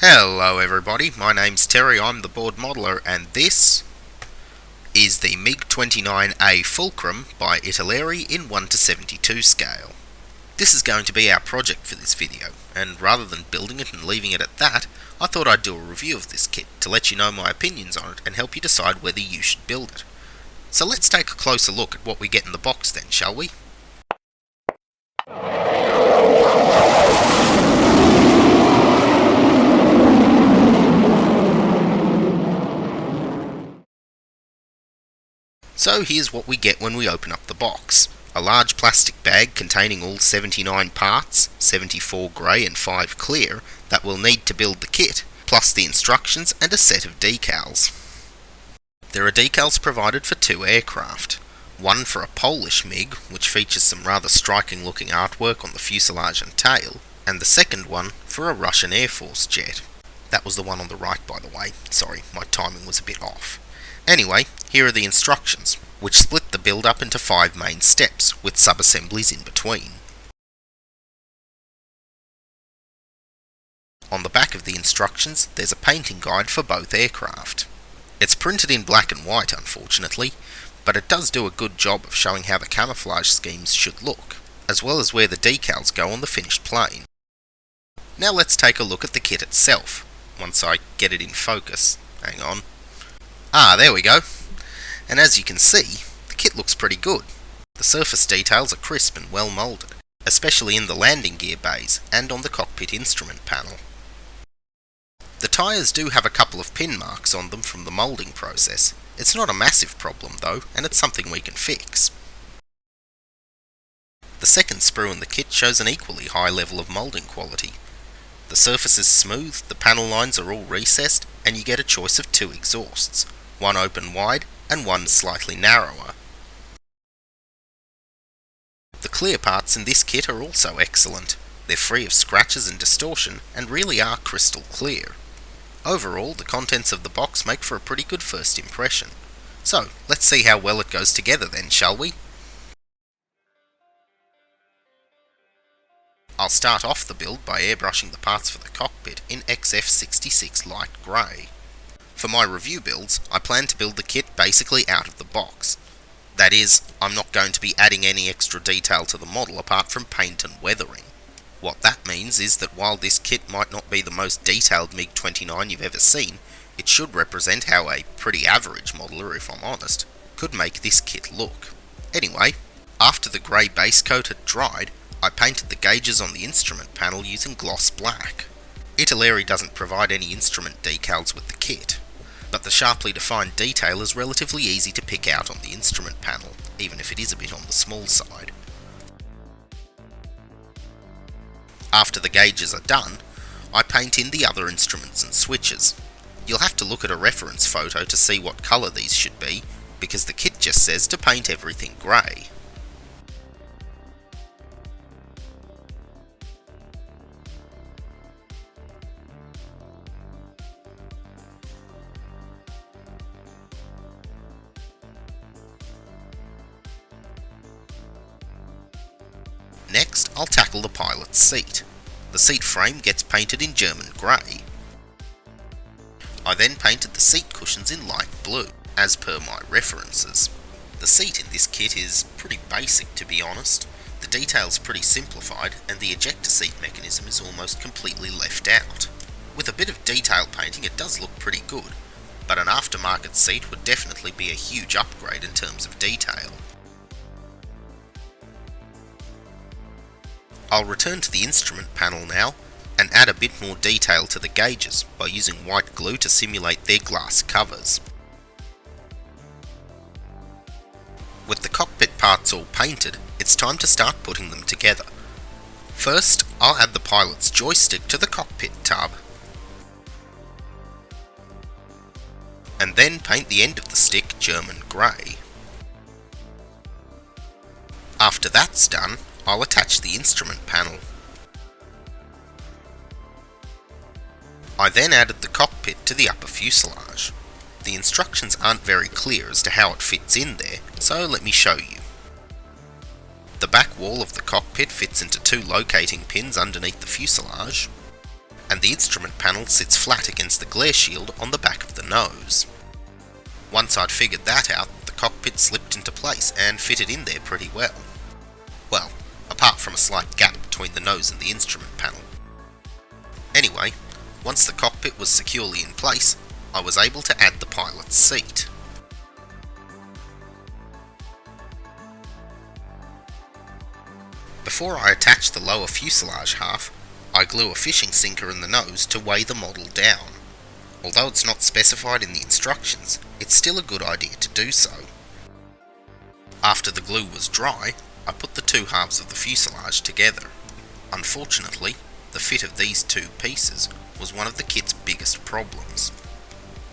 Hello everybody, my name's Terry, I'm the board modeler, and this is the MiG 29A Fulcrum by Italeri in 1:72 scale. This is going to be our project for this video, and rather than building it and leaving it at that, I thought I'd do a review of this kit to let you know my opinions on it and help you decide whether you should build it. So let's take a closer look at what we get in the box then, shall we? So here's what we get when we open up the box. A large plastic bag containing all 79 parts, 74 grey and 5 clear, that we'll need to build the kit, plus the instructions and a set of decals. There are decals provided for two aircraft. One for a Polish MiG, which features some rather striking looking artwork on the fuselage and tail, and the second one for a Russian Air Force jet. That was the one on the right, by the way. Sorry, my timing was a bit off. Anyway, here are the instructions, which split the build up into 5 main steps, with sub-assemblies in between. On the back of the instructions, there's a painting guide for both aircraft. It's printed in black and white, unfortunately, but it does do a good job of showing how the camouflage schemes should look, as well as where the decals go on the finished plane. Now let's take a look at the kit itself, once I get it in focus. Hang on. There we go. And as you can see, the kit looks pretty good. The surface details are crisp and well moulded, especially in the landing gear bays and on the cockpit instrument panel. The tyres do have a couple of pin marks on them from the moulding process. It's not a massive problem though, and it's something we can fix. The second sprue in the kit shows an equally high level of moulding quality. The surface is smooth, the panel lines are all recessed, and you get a choice of 2 exhausts, one open wide and one slightly narrower. The clear parts in this kit are also excellent. They're free of scratches and distortion and really are crystal clear. Overall, the contents of the box make for a pretty good first impression. So, let's see how well it goes together then, shall we? I'll start off the build by airbrushing the parts for the cockpit in XF66 light grey. For my review builds, I plan to build the kit basically out of the box. That is, I'm not going to be adding any extra detail to the model apart from paint and weathering. What that means is that while this kit might not be the most detailed MiG-29 you've ever seen, it should represent how a pretty average modeler, if I'm honest, could make this kit look. Anyway, after the grey base coat had dried, I painted the gauges on the instrument panel using gloss black. Italeri doesn't provide any instrument decals with the kit, but the sharply defined detail is relatively easy to pick out on the instrument panel, even if it is a bit on the small side. After the gauges are done, I paint in the other instruments and switches. You'll have to look at a reference photo to see what colour these should be, because the kit just says to paint everything grey. Next, I'll tackle the pilot's seat. The seat frame gets painted in German grey. I then painted the seat cushions in light blue, as per my references. The seat in this kit is pretty basic, to be honest. The detail's pretty simplified, and the ejector seat mechanism is almost completely left out. With a bit of detail painting it does look pretty good, but an aftermarket seat would definitely be a huge upgrade in terms of detail. I'll return to the instrument panel now and add a bit more detail to the gauges by using white glue to simulate their glass covers. With the cockpit parts all painted, it's time to start putting them together. First, I'll add the pilot's joystick to the cockpit tub, and then paint the end of the stick German grey. After that's done, I'll attach the instrument panel. I then added the cockpit to the upper fuselage. The instructions aren't very clear as to how it fits in there, so let me show you. The back wall of the cockpit fits into 2 locating pins underneath the fuselage, and the instrument panel sits flat against the glare shield on the back of the nose. Once I'd figured that out, the cockpit slipped into place and fitted in there pretty well. Well, apart from a slight gap between the nose and the instrument panel. Anyway, once the cockpit was securely in place, I was able to add the pilot's seat. Before I attached the lower fuselage half, I glue a fishing sinker in the nose to weigh the model down. Although it's not specified in the instructions, it's still a good idea to do so. After the glue was dry, I put the two halves of the fuselage together. Unfortunately, the fit of these two pieces was one of the kit's biggest problems.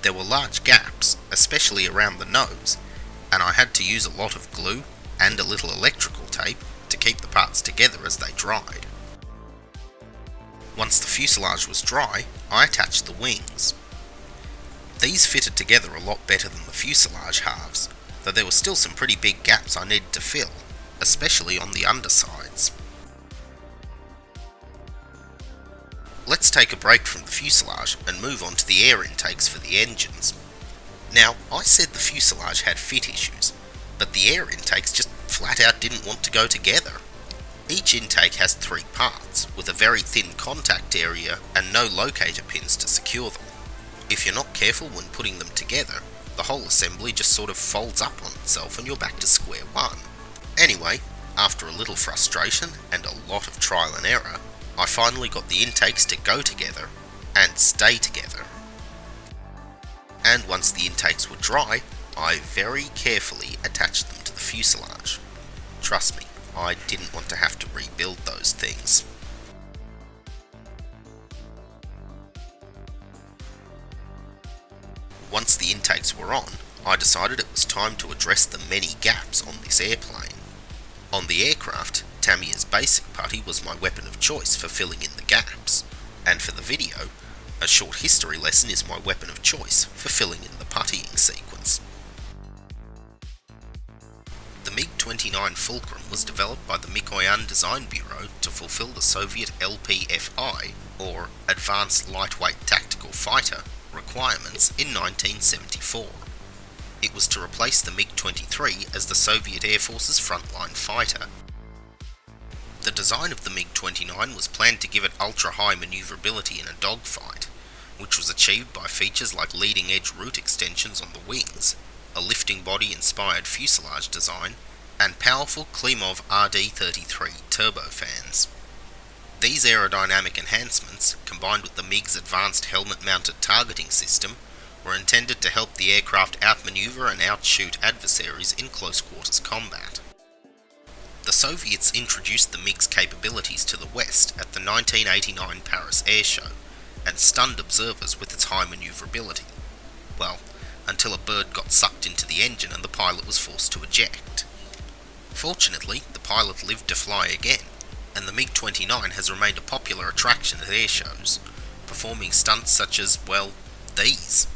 There were large gaps, especially around the nose, and I had to use a lot of glue and a little electrical tape to keep the parts together as they dried. Once the fuselage was dry, I attached the wings. These fitted together a lot better than the fuselage halves, though there were still some pretty big gaps I needed to fill, especially on the undersides. Let's take a break from the fuselage and move on to the air intakes for the engines. Now, I said the fuselage had fit issues, but the air intakes just flat out didn't want to go together. Each intake has three parts, with a very thin contact area and no locator pins to secure them. If you're not careful when putting them together, the whole assembly just sort of folds up on itself and you're back to square one. Anyway, after a little frustration and a lot of trial and error, I finally got the intakes to go together and stay together. And once the intakes were dry, I very carefully attached them to the fuselage. Trust me, I didn't want to have to rebuild those things. Once the intakes were on, I decided it was time to address the many gaps on this airplane. On the aircraft, Tamiya's basic putty was my weapon of choice for filling in the gaps, and for the video, a short history lesson is my weapon of choice for filling in the puttying sequence. The MiG-29 Fulcrum was developed by the Mikoyan Design Bureau to fulfill the Soviet LPFI, or Advanced Lightweight Tactical Fighter, requirements in 1974. It was to replace the MiG-23 as the Soviet Air Force's frontline fighter. The design of the MiG-29 was planned to give it ultra-high maneuverability in a dogfight, which was achieved by features like leading-edge root extensions on the wings, a lifting body-inspired fuselage design, and powerful Klimov RD-33 turbofans. These aerodynamic enhancements, combined with the MiG's advanced helmet-mounted targeting system, were intended to help the aircraft outmaneuver and outshoot adversaries in close-quarters combat. The Soviets introduced the MiG's capabilities to the West at the 1989 Paris Air Show, and stunned observers with its high maneuverability. Well, until a bird got sucked into the engine and the pilot was forced to eject. Fortunately, the pilot lived to fly again, and the MiG-29 has remained a popular attraction at air shows, performing stunts such as, well, these.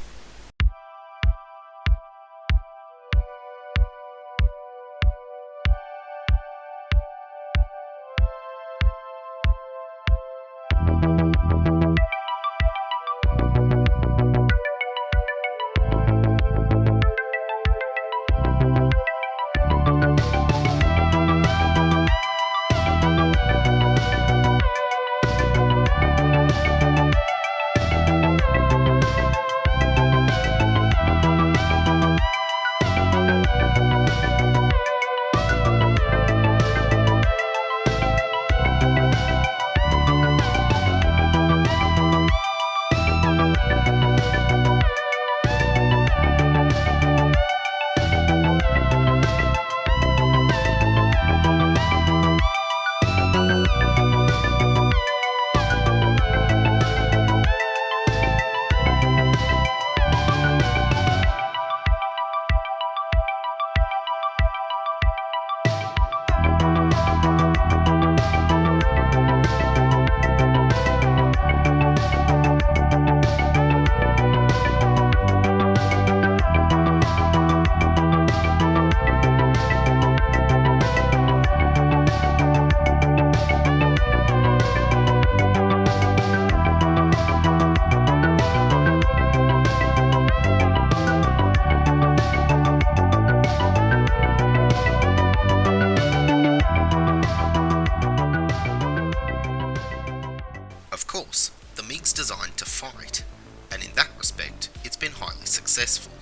designed to fight, and in that respect, it's been highly successful.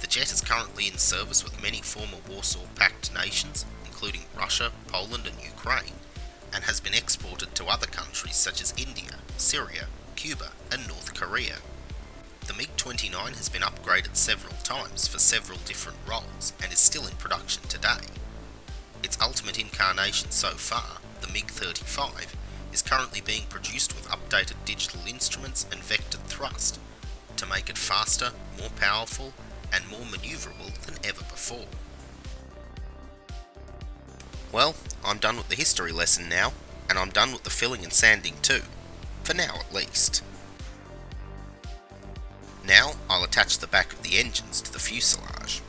The jet is currently in service with many former Warsaw Pact nations, including Russia, Poland and Ukraine, and has been exported to other countries such as India, Syria, Cuba and North Korea. The MiG-29 has been upgraded several times for several different roles and is still in production today. Its ultimate incarnation so far, the MiG-35, is currently being produced with updated digital instruments and vectored thrust to make it faster, more powerful and more manoeuvrable than ever before. Well, I'm done with the history lesson now, and I'm done with the filling and sanding too, for now at least. Now I'll attach the back of the engines to the fuselage.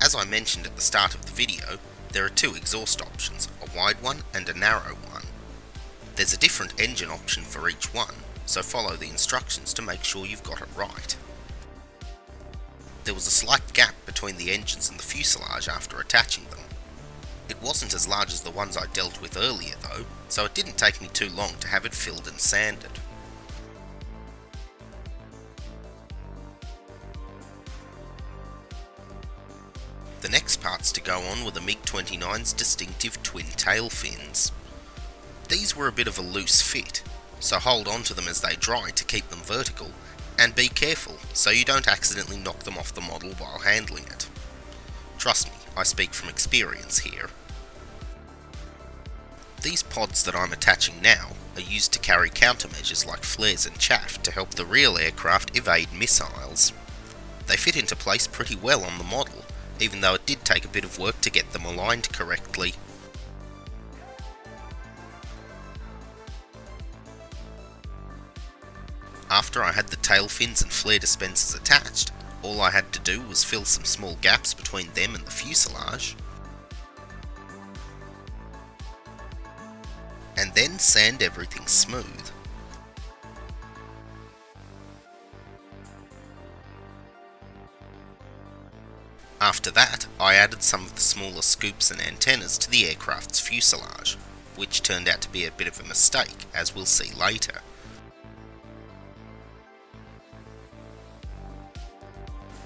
As I mentioned at the start of the video, there are two exhaust options, a wide one and a narrow one. There's a different engine option for each one, so follow the instructions to make sure you've got it right. There was a slight gap between the engines and the fuselage after attaching them. It wasn't as large as the ones I dealt with earlier though, so it didn't take me too long to have it filled and sanded. The next parts to go on were the MiG-29's distinctive twin tail fins. These were a bit of a loose fit, so hold on to them as they dry to keep them vertical, and be careful so you don't accidentally knock them off the model while handling it. Trust me, I speak from experience here. These pods that I'm attaching now are used to carry countermeasures like flares and chaff to help the real aircraft evade missiles. They fit into place pretty well on the model, even though it did take a bit of work to get them aligned correctly. After I had the tail fins and flare dispensers attached, all I had to do was fill some small gaps between them and the fuselage, and then sand everything smooth. After that, I added some of the smaller scoops and antennas to the aircraft's fuselage, which turned out to be a bit of a mistake, as we'll see later.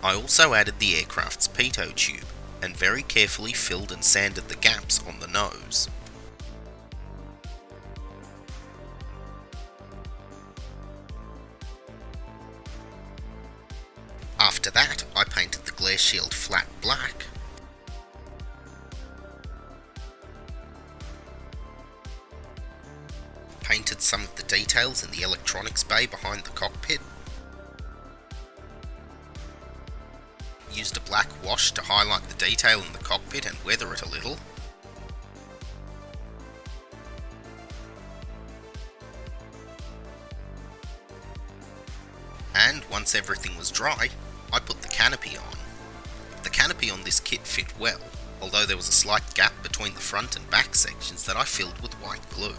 I also added the aircraft's pitot tube, and very carefully filled and sanded the gaps on the nose. After that, I painted the glare shield flat black. Painted some of the details in the electronics bay behind the cockpit. Used a black wash to highlight the detail in the cockpit and weather it a little. And once everything was dry, I put the canopy on. The canopy on this kit fit well, although there was a slight gap between the front and back sections that I filled with white glue.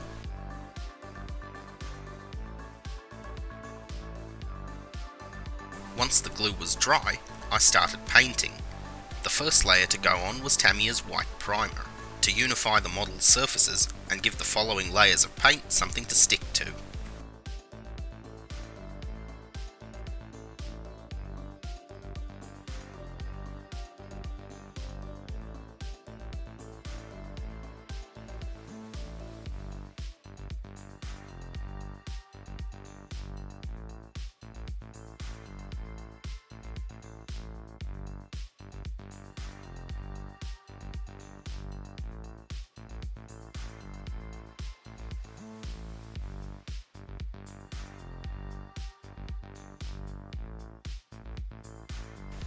Once the glue was dry, I started painting. The first layer to go on was Tamiya's white primer, to unify the model's surfaces and give the following layers of paint something to stick to.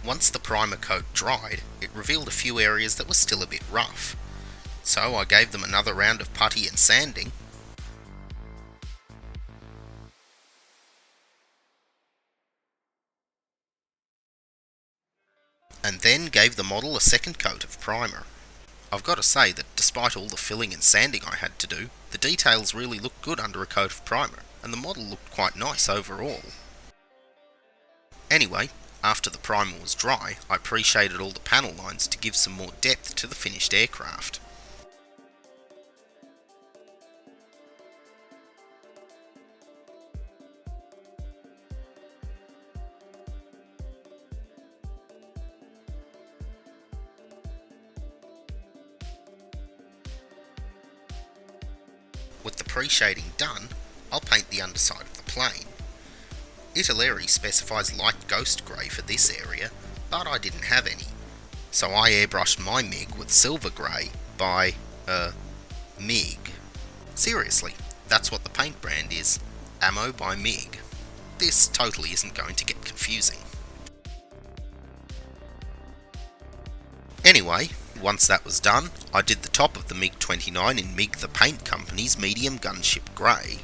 Once the primer coat dried, it revealed a few areas that were still a bit rough, so I gave them another round of putty and sanding. And then gave the model a second coat of primer. I've got to say that despite all the filling and sanding I had to do, the details really looked good under a coat of primer, and the model looked quite nice overall. Anyway, after the primer was dry, I pre-shaded all the panel lines to give some more depth to the finished aircraft. pre-shading done, I'll paint the underside of the plane. Italeri specifies light ghost grey for this area, but I didn't have any, so I airbrushed my MiG with silver grey by, MiG. Seriously, that's what the paint brand is, Ammo by MiG. This totally isn't going to get confusing. Anyway, once that was done, I did the top of the MiG-29 in MiG the Paint Company's medium gunship grey.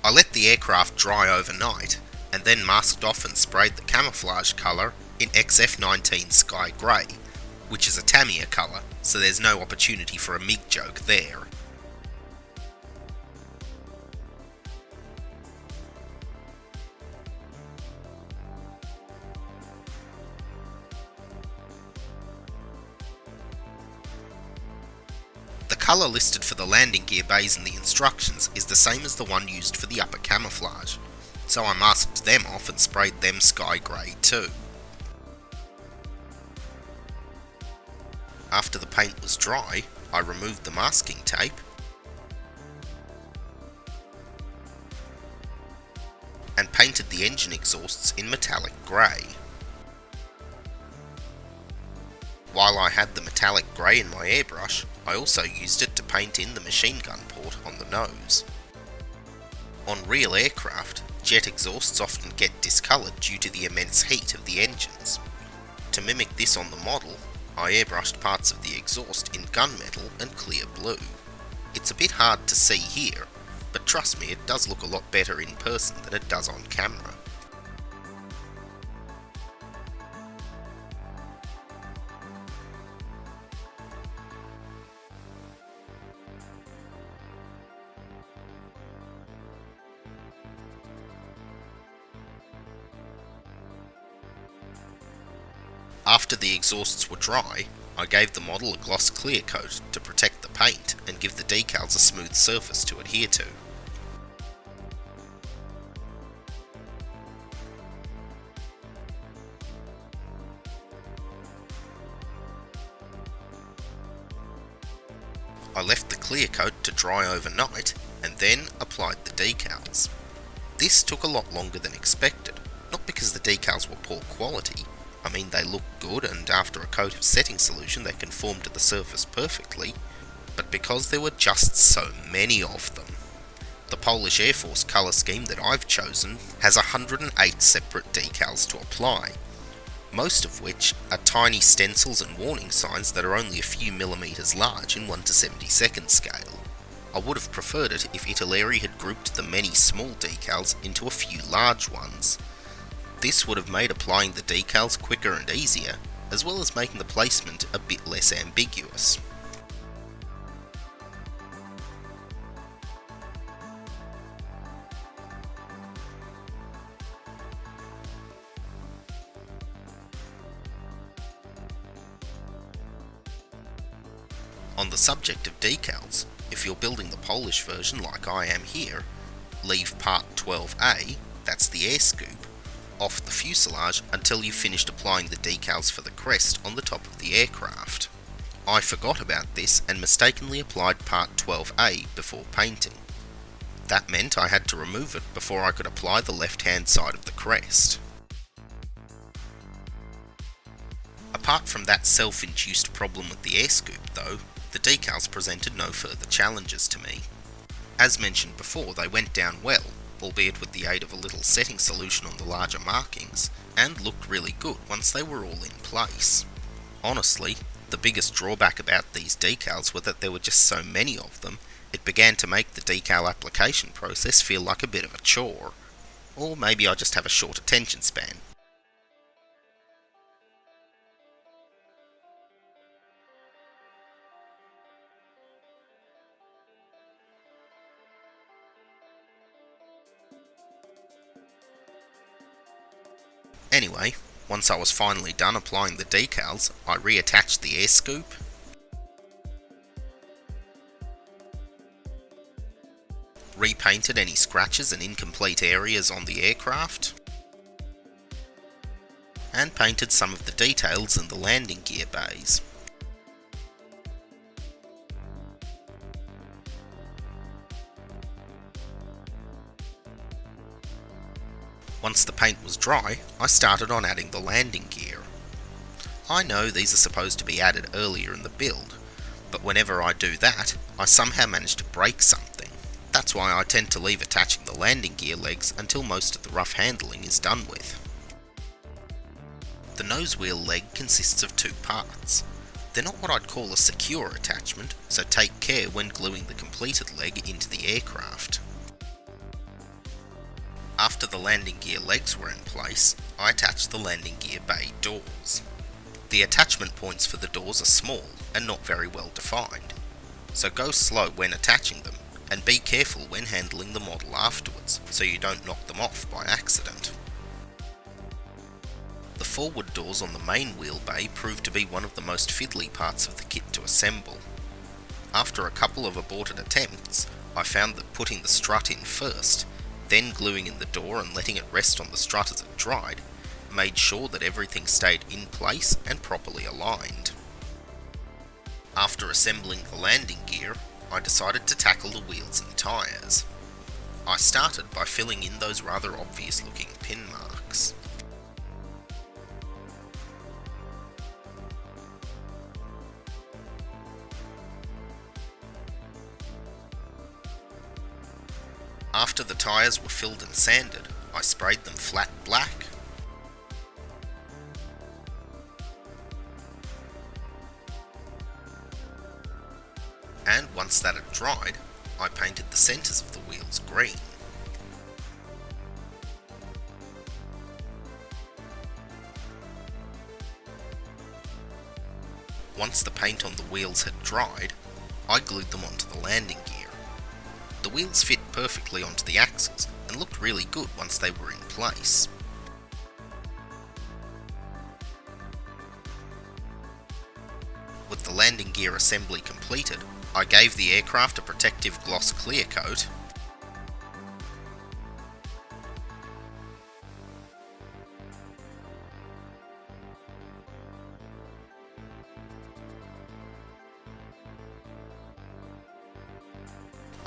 I let the aircraft dry overnight, and then masked off and sprayed the camouflage colour in XF19 Sky Grey, which is a Tamiya colour, so there's no opportunity for a MiG joke there. The colour listed for the landing gear bays in the instructions is the same as the one used for the upper camouflage, so I masked them off and sprayed them sky grey too. After the paint was dry, I removed the masking tape and painted the engine exhausts in metallic grey. While I had the metallic grey in my airbrush, I also used it to paint in the machine gun port on the nose. On real aircraft, jet exhausts often get discoloured due to the immense heat of the engines. To mimic this on the model, I airbrushed parts of the exhaust in gunmetal and clear blue. It's a bit hard to see here, but trust me, it does look a lot better in person than it does on camera. After the exhausts were dry, I gave the model a gloss clear coat to protect the paint and give the decals a smooth surface to adhere to. I left the clear coat to dry overnight and then applied the decals. This took a lot longer than expected, not because the decals were poor quality. I mean, they look good, and after a coat of setting solution they conform to the surface perfectly, but because there were just so many of them. The Polish Air Force colour scheme that I've chosen has 108 separate decals to apply, most of which are tiny stencils and warning signs that are only a few millimetres large in 1:72 scale. I would have preferred it if Italeri had grouped the many small decals into a few large ones. This would have made applying the decals quicker and easier, as well as making the placement a bit less ambiguous. On the subject of decals, if you're building the Polish version like I am here, leave part 12A, that's the air scoop, off the fuselage until you've finished applying the decals for the crest on the top of the aircraft. I forgot about this and mistakenly applied part 12A before painting. That meant I had to remove it before I could apply the left-hand side of the crest. Apart from that self-induced problem with the air scoop though, the decals presented no further challenges to me. As mentioned before, they went down well, albeit with the aid of a little setting solution on the larger markings, and looked really good once they were all in place. Honestly, the biggest drawback about these decals were that there were just so many of them, it began to make the decal application process feel like a bit of a chore. Or maybe I just have a short attention span. Anyway, once I was finally done applying the decals, I reattached the air scoop, repainted any scratches and incomplete areas on the aircraft, and painted some of the details in the landing gear bays. Once the paint was dry, I started on adding the landing gear. I know these are supposed to be added earlier in the build, but whenever I do that, I somehow manage to break something. That's why I tend to leave attaching the landing gear legs until most of the rough handling is done with. The nose wheel leg consists of two parts. They're not what I'd call a secure attachment, so take care when gluing the completed leg into the aircraft. After the landing gear legs were in place, I attached the landing gear bay doors. The attachment points for the doors are small and not very well defined, so go slow when attaching them and be careful when handling the model afterwards so you don't knock them off by accident. The forward doors on the main wheel bay proved to be one of the most fiddly parts of the kit to assemble. After a couple of aborted attempts, I found that putting the strut in first, then gluing in the door and letting it rest on the strut as it dried, made sure that everything stayed in place and properly aligned. After assembling the landing gear, I decided to tackle the wheels and tyres. I started by filling in those rather obvious looking pin marks. After the tyres were filled and sanded, I sprayed them flat black. And once that had dried, I painted the centres of the wheels green. Once the paint on the wheels had dried, I glued them onto the landing gear. The wheels fit perfectly onto the axles and looked really good once they were in place. With the landing gear assembly completed, I gave the aircraft a protective gloss clear coat,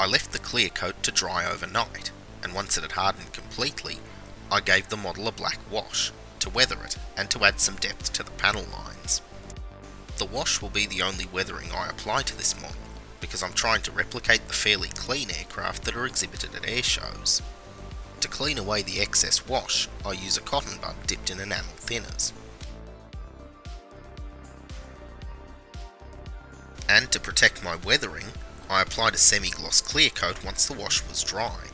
I left the clear coat to dry overnight, and once it had hardened completely, I gave the model a black wash to weather it and to add some depth to the panel lines. The wash will be the only weathering I apply to this model, because I'm trying to replicate the fairly clean aircraft that are exhibited at air shows. To clean away the excess wash, I use a cotton bud dipped in enamel thinners. And to protect my weathering, I applied a semi-gloss clear coat once the wash was dry.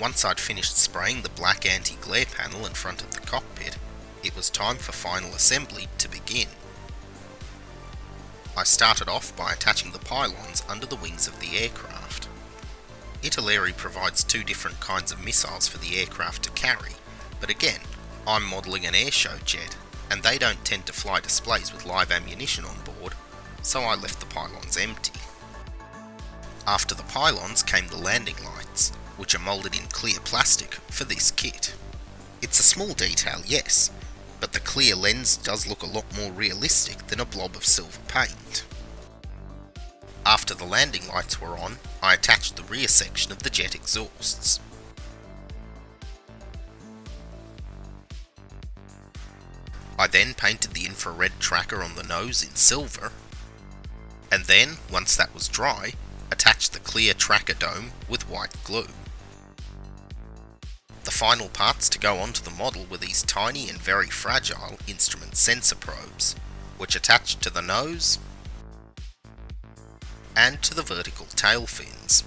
Once I'd finished spraying the black anti-glare panel in front of the cockpit, it was time for final assembly to begin. I started off by attaching the pylons under the wings of the aircraft. Italeri provides two different kinds of missiles for the aircraft to carry, but again, I'm modelling an airshow jet, and they don't tend to fly displays with live ammunition on board, so I left the pylons empty. After the pylons came the landing lights, which are moulded in clear plastic for this kit. It's a small detail, yes, but the clear lens does look a lot more realistic than a blob of silver paint. After the landing lights were on, I attached the rear section of the jet exhausts. I then painted the infrared tracker on the nose in silver, and then, once that was dry, attached the clear tracker dome with white glue. The final parts to go onto the model were these tiny and very fragile instrument sensor probes, which attached to the nose and to the vertical tail fins.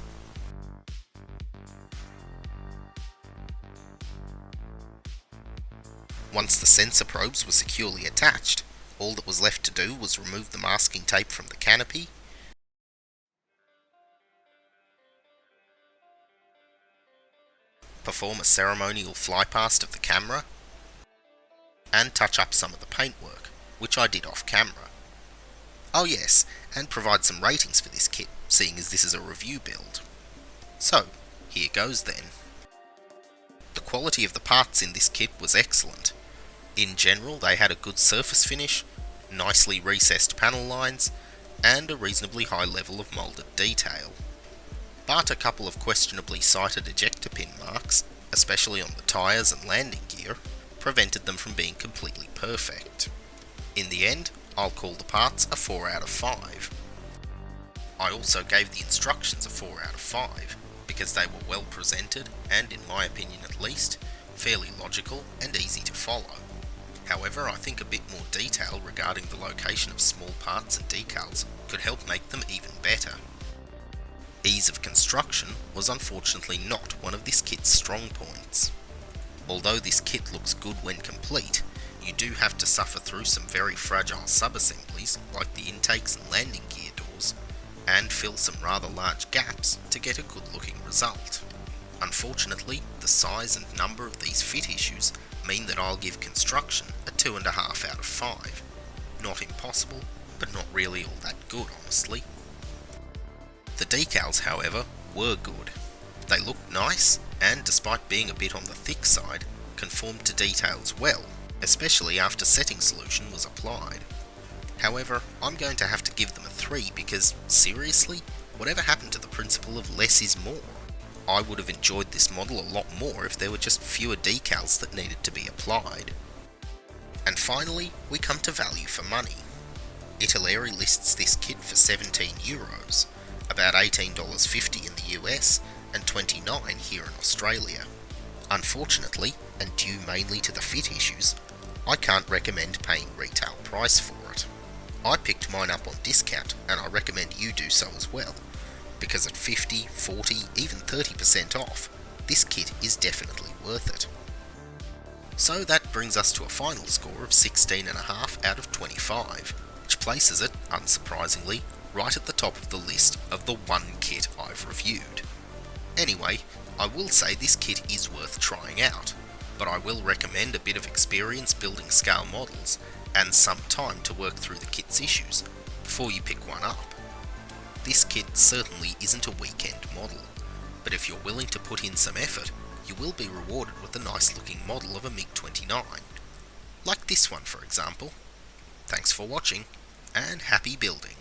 Once the sensor probes were securely attached, All that was left to do was remove the masking tape from the canopy, perform a ceremonial flypast of the camera, and touch up some of the paintwork, which I did off camera. Oh yes, and provide some ratings for this kit, seeing as this is a review build. So, here goes then. The quality of the parts in this kit was excellent. In general, they had a good surface finish, nicely recessed panel lines, and a reasonably high level of moulded detail. But a couple of questionably sighted ejector pin marks, especially on the tyres and landing gear, prevented them from being completely perfect. In the end, I'll call the parts a 4 out of 5. I also gave the instructions a 4 out of 5, because they were well presented and, in my opinion at least, fairly logical and easy to follow. However, I think a bit more detail regarding the location of small parts and decals could help make them even better. Ease of construction was unfortunately not one of this kit's strong points. Although this kit looks good when complete, you do have to suffer through some very fragile sub-assemblies like the intakes and landing gear doors, and fill some rather large gaps to get a good looking result. Unfortunately, the size and number of these fit issues mean that I'll give construction a 2.5 out of 5. Not impossible, but not really all that good, honestly. The decals, however, were good. They looked nice, and despite being a bit on the thick side, conformed to details well, especially after setting solution was applied. However, I'm going to have to give them a 3 because, seriously, whatever happened to the principle of less is more? I would have enjoyed this model a lot more if there were just fewer decals that needed to be applied. And finally, we come to value for money. Italeri lists this kit for €17, about $18.50 in the US and $29 here in Australia. Unfortunately, and due mainly to the fit issues, I can't recommend paying retail price for it. I picked mine up on discount, and I recommend you do so as well, because at 50, 40, even 30% off, this kit is definitely worth it. So that brings us to a final score of 16.5 out of 25, which places it, unsurprisingly, right at the top of the list of the one kit I've reviewed. Anyway, I will say this kit is worth trying out, but I will recommend a bit of experience building scale models and some time to work through the kit's issues before you pick one up. This kit certainly isn't a weekend model, but if you're willing to put in some effort, you will be rewarded with a nice looking model of a MiG-29. Like this one, for example. Thanks for watching, and happy building!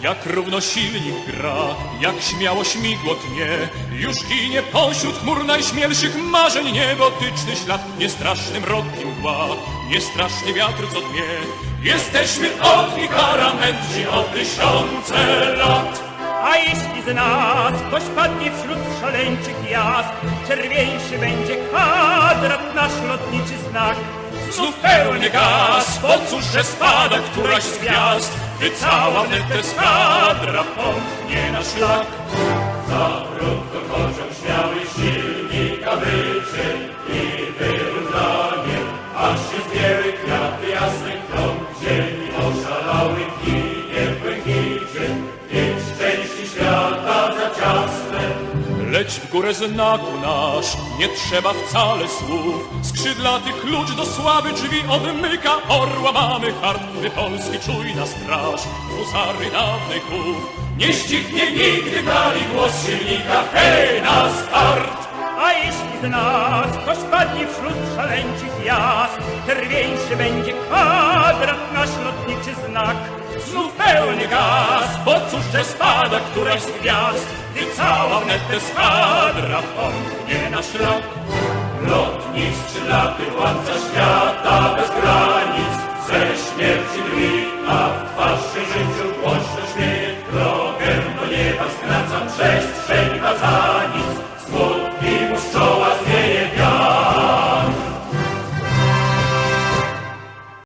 Jak równo silnik gra, jak śmiało śmigło tnie, już ginie pośród chmur najśmielszych marzeń niebotyczny ślad. Nie straszny mrok i mgła, nie straszny wiatr, co dnie. Jesteśmy ogni karamenci o tysiące lat. A jeśli z nas ktoś padnie wśród szaleńczych gwiazd, czerwieńszy będzie kwadrat, nasz lotniczy znak. Znów pełny gaz, bo cóż, że spada któraś z gwiazd, gdy cała wnet eskadra pomknie na szlak. Za krótko pociąg śmiały silnika wyczy i wyrównanie, aż się zbierały kwiaty jasnych krąg ziemi oszalały ginie w błękicie, więc części świata za ciasne. Leć w górę znaku nasz, nie trzeba wcale słów. Skrzydlaty klucz do sławy drzwi odmyka. Orła mamy hartny Polski, czujna straż, husary dawnych kół. Nie ścichnie nigdy dali głos silnika, hej, na start! A jeśli z nas ktoś padnie wśród szaleńczych jazd, czerwieńszy będzie kwadrat, nasz lotniczy znak. Znów pełny gaz, bo cóż, że spada któraś z gwiazd, gdy cała wnet eskadra pomknie na szlak. Lotnistrz laty, władca świata bez granic, ze śmierci drwi, a w twarz